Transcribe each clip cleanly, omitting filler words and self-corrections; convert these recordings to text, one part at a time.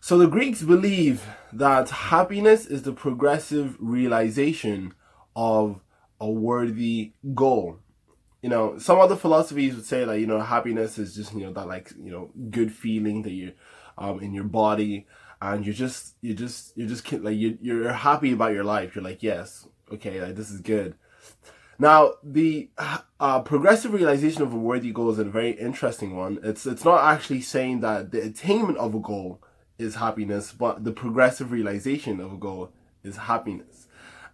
So the Greeks believe that happiness is the progressive realization of a worthy goal. Some other philosophies would say like, happiness is just, that like, good feeling that you in your body, and like you're happy about your life. You're like, yes, okay, like this is good. Now, the progressive realization of a worthy goal is a very interesting one. It's not actually saying that the attainment of a goal is happiness, but the progressive realization of a goal is happiness.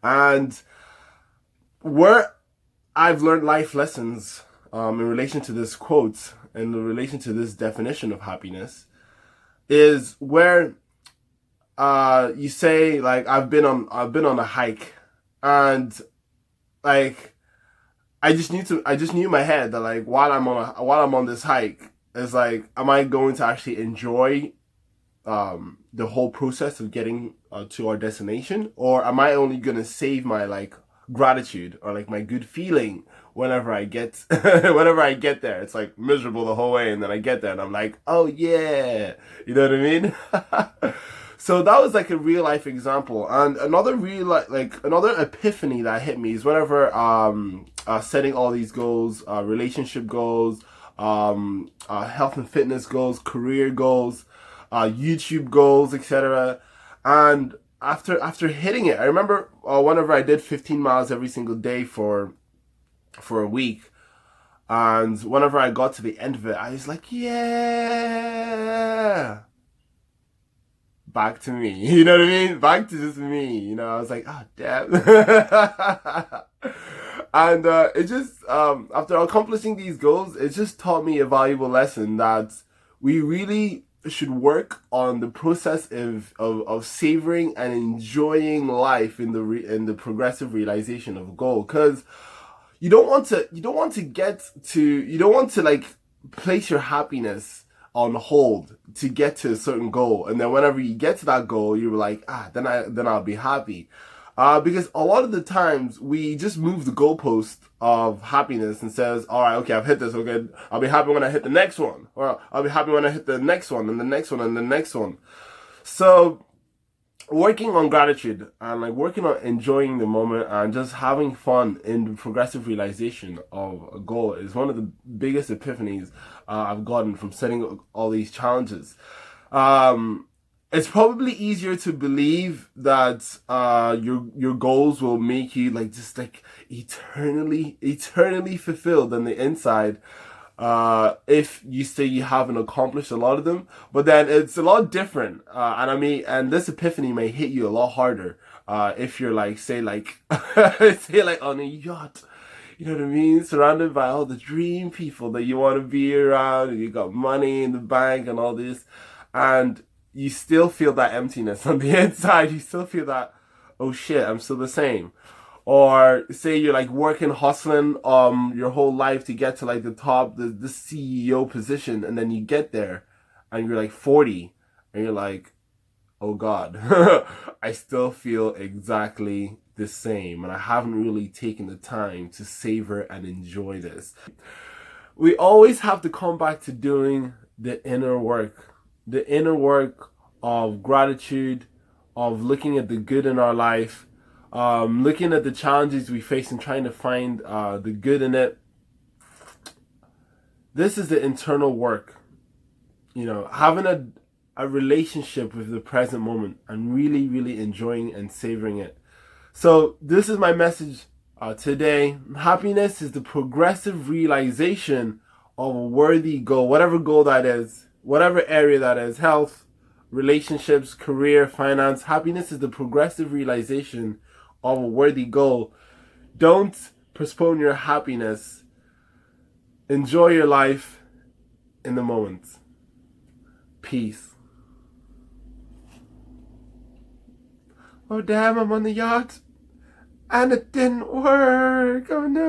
And where I've learned life lessons in relation to this quote, in relation to this definition of happiness, is where you say like I've been on a hike, and like I just knew in my head that like while I'm on this hike, it's like, am I going to actually enjoy the whole process of getting to our destination, or am I only gonna save my like gratitude or like my good feeling whenever I get whenever I get there? It's like miserable the whole way, and then I get there and I'm like, oh yeah, you know what I mean? So that was like a real life example. And another real like another epiphany that hit me is whenever setting all these goals, relationship goals, health and fitness goals, career goals, YouTube goals, etc. And after hitting it, I remember whenever I did 15 miles every single day for a week, and whenever I got to the end of it, I was like, yeah, back to me. You know what I mean? Back to just me. I was like, oh damn. And it just after accomplishing these goals, it just taught me a valuable lesson that we really should work on the process of savoring and enjoying life in the progressive realization of a goal. Because you don't want to like place your happiness on hold to get to a certain goal, and then whenever you get to that goal, you're like, then I'll be happy. Because a lot of the times we just move the goalpost of happiness and says, all right, okay, I've hit this, okay, I'll be happy when I hit the next one, or I'll be happy when I hit the next one and the next one and the next one. So working on gratitude and like working on enjoying the moment and just having fun in the progressive realization of a goal is one of the biggest epiphanies I've gotten from setting all these challenges. It's probably easier to believe that your goals will make you like just like eternally fulfilled on the inside, if you say you haven't accomplished a lot of them. But then it's a lot different, and this epiphany may hit you a lot harder if you're like say like on a yacht. You know what I mean? Surrounded by all the dream people that you want to be around, and you got money in the bank and all this, and you still feel that emptiness on the inside. You still feel that, oh shit, I'm still the same. Or say you're like working, hustling your whole life to get to like the top, the CEO position, and then you get there and you're like 40 and you're like, oh God, I still feel exactly the same, and I haven't really taken the time to savor and enjoy this. We always have to come back to doing the inner work of gratitude, of looking at the good in our life, looking at the challenges we face and trying to find the good in it. This is the internal work, having a relationship with the present moment and really, really enjoying and savoring it. So this is my message today. Happiness is the progressive realization of a worthy goal, whatever goal that is, whatever area that is, health, relationships, career, finance. Happiness is the progressive realization of a worthy goal. Don't postpone your happiness. Enjoy your life in the moment. Peace. Oh damn, I'm on the yacht and it didn't work. Oh no.